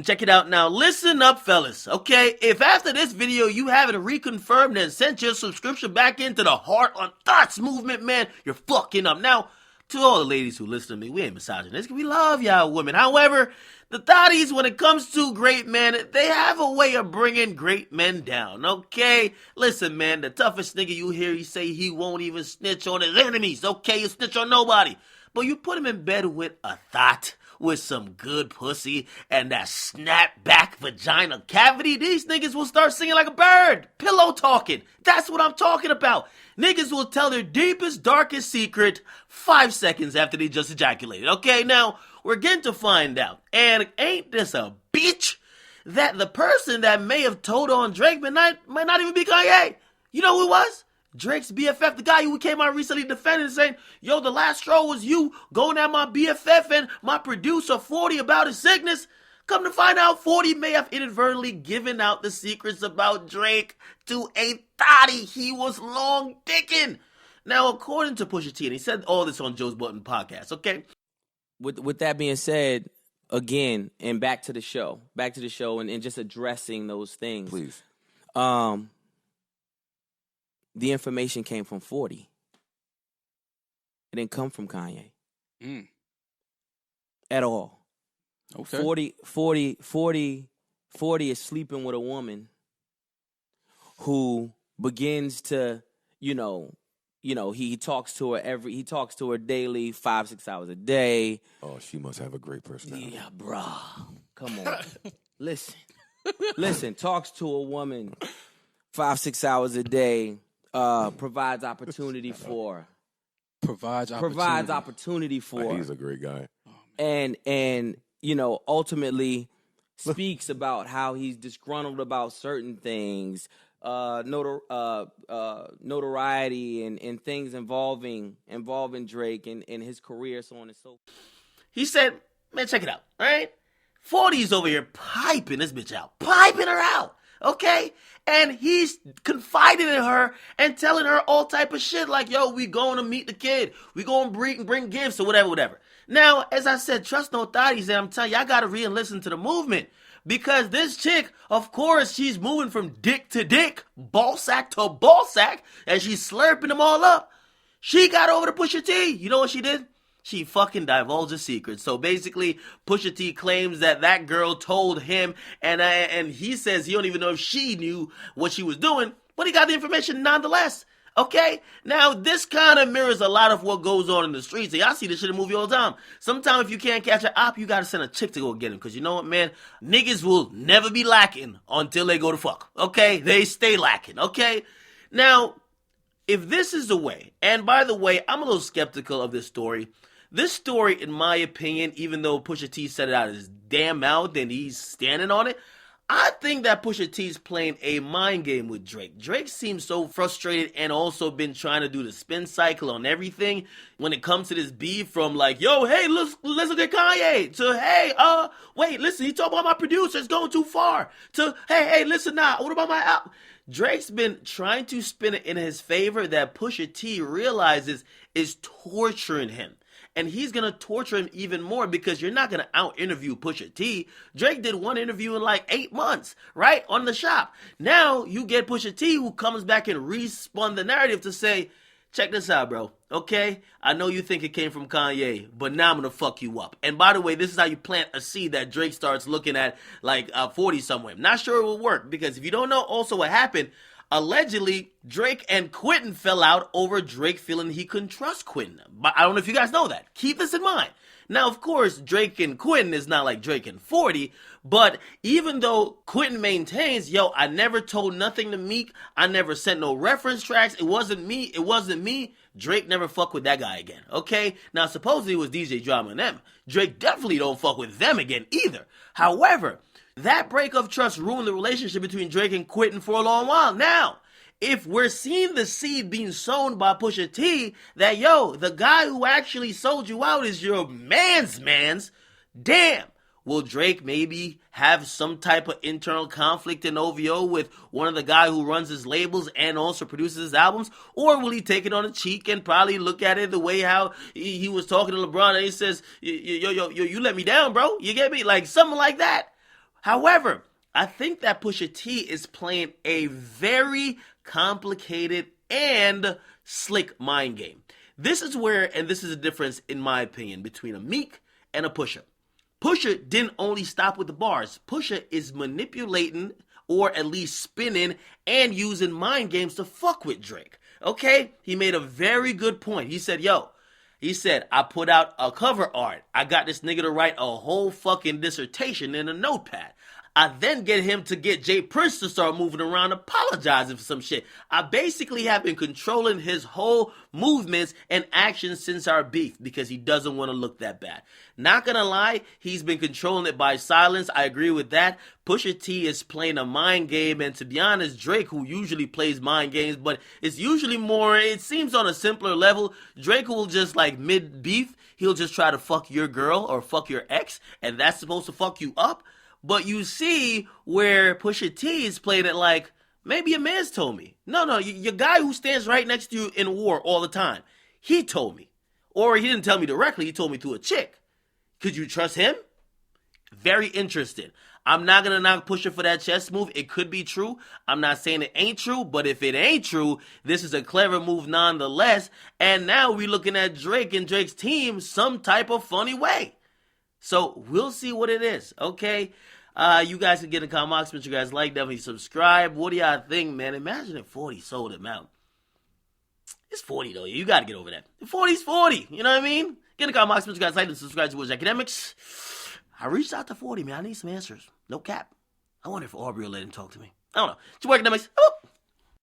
Check it out now. Listen up, fellas, okay? If after this video you haven't reconfirmed and sent your subscription back into the Heart on Thoughts movement, man, you're fucking up. Now, to all the ladies who listen to me, we ain't misogynistic. We love y'all women. However, the thotties, when it comes to great men, they have a way of bringing great men down, okay? Listen, man, the toughest nigga you hear, he say he won't even snitch on his enemies, okay? You snitch on nobody. But you put him in bed with a thought, with some good pussy, and that snap-back vagina cavity, these niggas will start singing like a bird. Pillow talking. That's what I'm talking about. Niggas will tell their deepest, darkest secret 5 seconds after they just ejaculated. Okay, now, we're getting to find out. And ain't this a bitch? That the person that may have told on Drake might not even be Kanye. You know who it was? Drake's BFF, the guy who came out recently defending saying, yo, the last straw was you going at my BFF and my producer 40 about his sickness. Come to find out, 40 may have inadvertently given out the secrets about Drake to a thotty he was long dicking. Now, according to Pusha T, and he said all this on Joe's Button podcast, okay? With that being said, again, and back to the show and just addressing those things. Please. The information came from 40. It didn't come from Kanye. At all. Okay. 40 is sleeping with a woman who begins to, he talks to her daily, 5-6 hours a day. Oh, she must have a great personality. Yeah, bruh. Come on. Listen, talks to a woman 5-6 hours a day. Provides opportunity for her. Provides opportunity for her. He's a great guy. And ultimately speaks about how he's disgruntled about certain things, notoriety and things involving Drake and his career, so on and so forth. He said, man, check it out, all right? 40's over here piping this bitch out, piping her out. Okay? And he's confiding in her and telling her all type of shit like, yo, we going to meet the kid. We going to bring gifts or whatever. Now, as I said, trust no thotties, and I'm telling you, I got to re-listen to the movement. Because this chick, of course, she's moving from dick to dick, ball sack to ball sack, and she's slurping them all up. She got over to Pusha T. You know what she did? She fucking divulged a secret. So basically, Pusha T claims that girl told him, and he says he don't even know if she knew what she was doing, but he got the information nonetheless. Okay? Now, this kind of mirrors a lot of what goes on in the streets. And y'all see this shit in the movie all the time. Sometimes if you can't catch an op, you gotta send a chick to go get him. Because you know what, man? Niggas will never be lacking until they go to fuck. Okay? They stay lacking. Okay? Now, if this is the way, and by the way, I'm a little skeptical of this story. This story, in my opinion, even though Pusha T said it out of his damn mouth and he's standing on it, I think that Pusha T's playing a mind game with Drake. Drake seems so frustrated and also been trying to do the spin cycle on everything when it comes to this beef from like, yo, hey, let's look at Kanye, to, hey, wait, listen, he talking about my producer, it's going too far, to, hey, listen now, what about my album? Drake's been trying to spin it in his favor that Pusha T realizes is torturing him. And he's going to torture him even more because you're not going to out-interview Pusha T. Drake did one interview in like 8 months, right, on the shop. Now you get Pusha T who comes back and respun the narrative to say, check this out, bro, okay? I know you think it came from Kanye, but now I'm going to fuck you up. And by the way, this is how you plant a seed that Drake starts looking at like 40 somewhere. Not sure it will work because if you don't know also what happened, allegedly, Drake and Quentin fell out over Drake feeling he couldn't trust Quentin. But I don't know if you guys know that. Keep this in mind. Now, of course, Drake and Quentin is not like Drake and 40, but even though Quentin maintains, yo, I never told nothing to Meek, I never sent no reference tracks, it wasn't me, Drake never fuck with that guy again, okay? Now, supposedly it was DJ Drama and them. Drake definitely don't fuck with them again either. However, that break of trust ruined the relationship between Drake and Quentin for a long while. Now, if we're seeing the seed being sown by Pusha T, that, yo, the guy who actually sold you out is your man's, damn. Will Drake maybe have some type of internal conflict in OVO with one of the guy who runs his labels and also produces his albums? Or will he take it on the cheek and probably look at it the way how he was talking to LeBron and he says, yo, you let me down, bro. You get me? Like something like that. However, I think that Pusha T is playing a very complicated and slick mind game. This is where, and this is a difference in my opinion, between a Meek and a Pusha. Pusha didn't only stop with the bars. Pusha is manipulating or at least spinning and using mind games to fuck with Drake. Okay? He made a very good point. He said, I put out a cover art. I got this nigga to write a whole fucking dissertation in a notepad. I then get him to get Jay Prince to start moving around apologizing for some shit. I basically have been controlling his whole movements and actions since our beef because he doesn't want to look that bad. Not gonna lie, he's been controlling it by silence. I agree with that. Pusha T is playing a mind game, and to be honest, Drake, who usually plays mind games, but it's usually more, it seems on a simpler level, Drake will just like mid-beef, he'll just try to fuck your girl or fuck your ex, and that's supposed to fuck you up. But you see where Pusha T is playing it like, maybe a man's told me. No, your guy who stands right next to you in war all the time, he told me. Or he didn't tell me directly, he told me through a chick. Could you trust him? Very interested. I'm not going to knock Pusha for that chess move. It could be true. I'm not saying it ain't true, but if it ain't true, this is a clever move nonetheless. And now we're looking at Drake and Drake's team some type of funny way. So we'll see what it is, okay? You guys can get in the comments, but you guys like, definitely subscribe. What do y'all think, man? Imagine if 40 sold him out. It's 40, though. You got to get over that. 40's 40. You know what I mean? Get in the comments, but you guys like and subscribe to Akademiks. I reached out to 40, man. I need some answers. No cap. I wonder if Aubrey will let him talk to me. I don't know. It's your boy Akademiks.